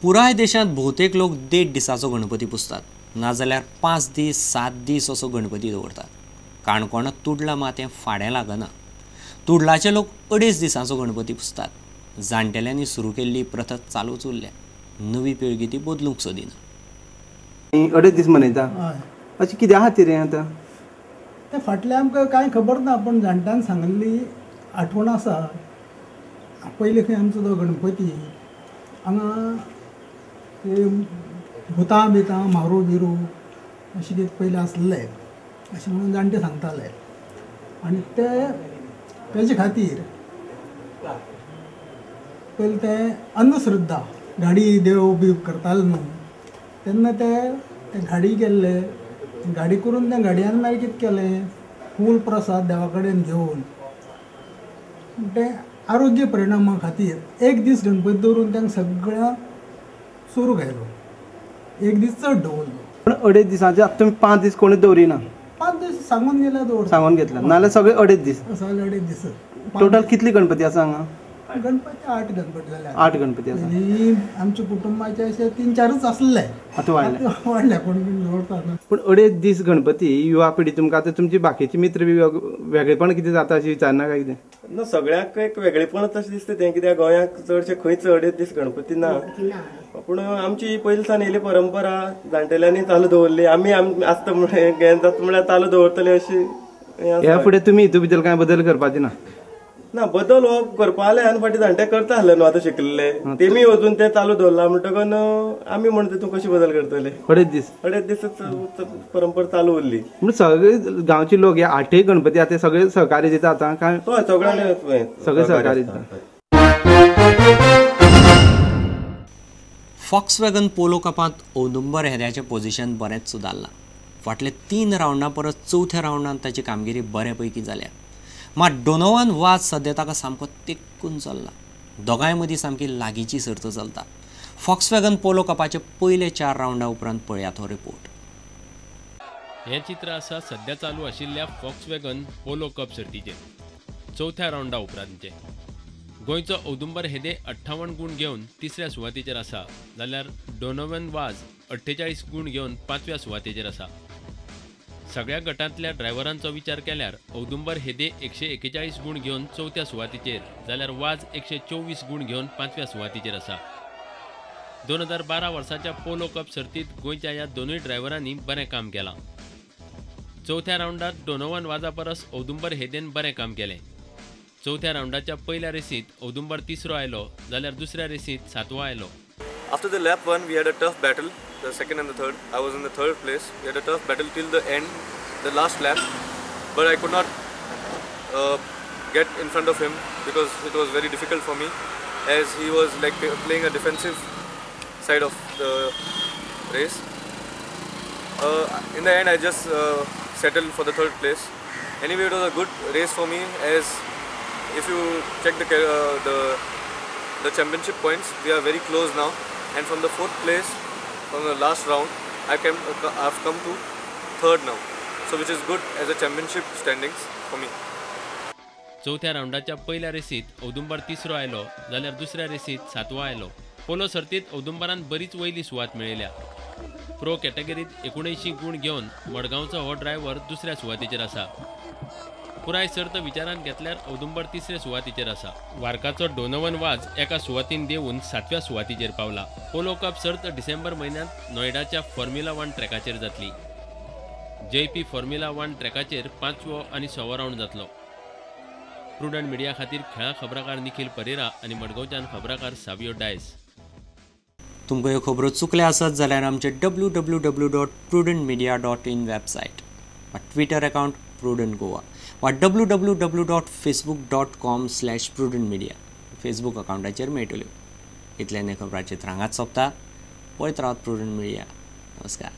पुराय देशांत बहुतेक लोक 1.5 दिसाचो गणपती पुजतात नाजाल्यार 5 दीस 7 दीस असो गणपती दवरतात. काणकोणांत तुडला मात हें फाडें लागना. तुडलाचे लोक 2.5 दिसांचो गणपती पुजतात. जाणटेल्यांनी सुरू केल्ली प्रथा चालूच उरल्या. नवी पिळगी ती बदलूंक सोदिना. 2.5 दीस मनयता अशें कित्या खातीर हें आतां ते फाटलें आमकां कांय खबर ना, पण जाणट्यान सांगल्ली आठवण आसा. पयलीं खंय आमचो तो गणपती हांगा भुतां बितां मारू बिरू अशें कितें पयलीं आसलें अशें म्हणून जाणटे सांगताले. आनी तेजे खातीर पयलीं ते अंधश्रद्धा गाडी देव बी करताले न्हू, तेन्ना ते गाडी केल्ले. गाडी करून त्या गाडयांनी मागीर कितें केलें, फूल प्रसाद देवा कडेन घेवन ते आरोग्य परिणामा खातीर 1 दीस गणपती दवरून तांकां सगळ्यांक सुरू घायलो. 1 दीस चड दवरलो. पण 2.5 दिसांचे आतां तुमी 5 दीस कोणी दवरिना? 5 दीस सांगून गेल्यार दवरता. सांगून घेतला नाल्यार सगळे 2.5 दीस? सगळे 2.5 दीस. टोटल कितली गणपती आसा हांगा? गणपती 8 गणपती जाले. 8 गणपती आसा. आमच्या कुटुंबाचे अशे 3-4च आसले. आतां वाडले कोण दवरता. पूण 2.5 दीस गणपती युवा पिढी तुमकां आतां तुमची बाकीची मित्र बी वेगळेपण कितें जाता अशें विचारना काय कितें? ना, सगळ्याक एक वेगळेपण अशें दिसता तें, कित्याक गोंयांत चडशे खंयच 2.5 दीस गणपती ना. पूण आमची पयलींसान येयली परंपरा जाणटेल्यांनी चालू दवरली. आमी आसता म्हळ्यार चालू दवरतले अशी. ह्या फुडें तुमी हितू भितर कांय बदल करपाचे ना? ना, बदल हो करपा जाल्यार आनी फाटीं जाणटे करता आसले न्हू, आतां शिकलेले तेमी वचून ते चालू दवरला म्हणटकच आमी म्हणटा तूं कशी बदल करतले. 2.5 दीस 2.5 दीस परंपरा चालू उरली. पूण सगळे गांवचे लोक हे 8 गणपती आतां सगळे सहकार्य दिता आतां काय? हय, सगळे सहकार्य दिता. फॉक्सवॅगन पोलो कपांत औदुंबर हेद्याचें पोझिशन बरेंच सुदारलां. फाटले 3 रावंडां परस 4थ्या रावंडांत ताची कामगिरी बऱ्यापैकी जाल्या. मात डोनोवान वाज सद्या ताका सामको तेंकून चल्ला. दोगांय मदीं सामकी लागींची सर्त चलता. फॉक्सवॅगन पोलो कपाचे पयले 4 रावंडा उपरांत पळयात हो रिपोर्ट. हें चित्र आसा सध्या चालू आशिल्ल्या फॉक्सवॅगन पोलो कप सर्तीचें 4थ्या रावंडा उपरांतचें. गोंयचो औदुंबर हेदे 58 गूण घेवन 3ऱ्या सुवातेचेर आसा, जाल्यार डोनोवन वाज 48 गूण घेवन 5व्या सुवातेचेर आसा. सगळ्या गटांतल्या ड्रायव्हरांचो विचार केल्यार औदुंबर हेदे 141 गूण घेवन 4थ्या सुवातेचेर, जाल्यार वाज 124 गूण घेवन 5व्या सुवातेचेर आसा. 2012 वर्साच्या पोलो कप सर्तीत गोंयच्या ह्या दोनूय ड्रायव्हरांनी बरें काम केलां. 4थ्या रावंडात डोनोवन वाजा परस औदुंबर हेदेन बरें काम केलें. 4थ्या रावंडाच्या पयल्या रेसींत औदुंबर 3रो आयलो, जाल्यार दुसऱ्या रेसींत 7वो आयलो. After the lap 1, we had a tough battle, the second and the third. I was in the 3rd place. We had a tough battle till the end, the last lap. But I could not get in front of him because it was very difficult for me, as he was like playing a defensive side of the race. In the end, I just settled for the 3rd place. Anyway, it was a good race for me, as if you check the championship points, we are very close now. And from the 4th place, from the last round, I've come to 3rd now, so which is good as a championship standings for me. 4थ्या रावंडाच्या पयल्या रेसींत औदुंबर 3रो आयलो, जाल्यार दुसऱ्या रेसींत 7वो आयलो. Polo सर्तीत औदुंबरान बरीच वयली सुवात मेळयल्या. Pro कॅटेगरीत 79 गूण घेवन मडगांवचो हो ड्रायव्हर दुसऱ्या सुवातेचेर आसा. पुराय सर्त विचारांत घेतल्यार औदुंबर 3ऱ्या सुवातेचेर आसा. वारकाचो डोनोवन वाज एका सुवातीन देंवून 7व्या सुवातेचेर पावला. पोलो कप सर्त डिसेंबर म्हयन्यांत नोयडाच्या फॉर्म्युला 1 ट्रॅकाचेर जातली. JP फॉर्म्युला 1 ट्रॅकाचेर 5वो आनी 6वो रावंड जातलो. प्रुडंट मिडिया खातीर खेळा खबराकार निखिल परेरा आनी मडगांवच्यान खबराकार सावियो डायस. तुमकां ह्यो खबरो चुकल्या आसत जाल्यार आमचे www.prudentmedia.in वेबसायट वा ट्विटर अकाउंट prudent goa वा www.facebook.com/prudentmedia फेसबूक अकाउंटाचेर मेळटल्यो. इतल्यान खबरांचेर हांगाच सोंपता. पळयत रावत प्रुडंट मिडिया. नमस्कार.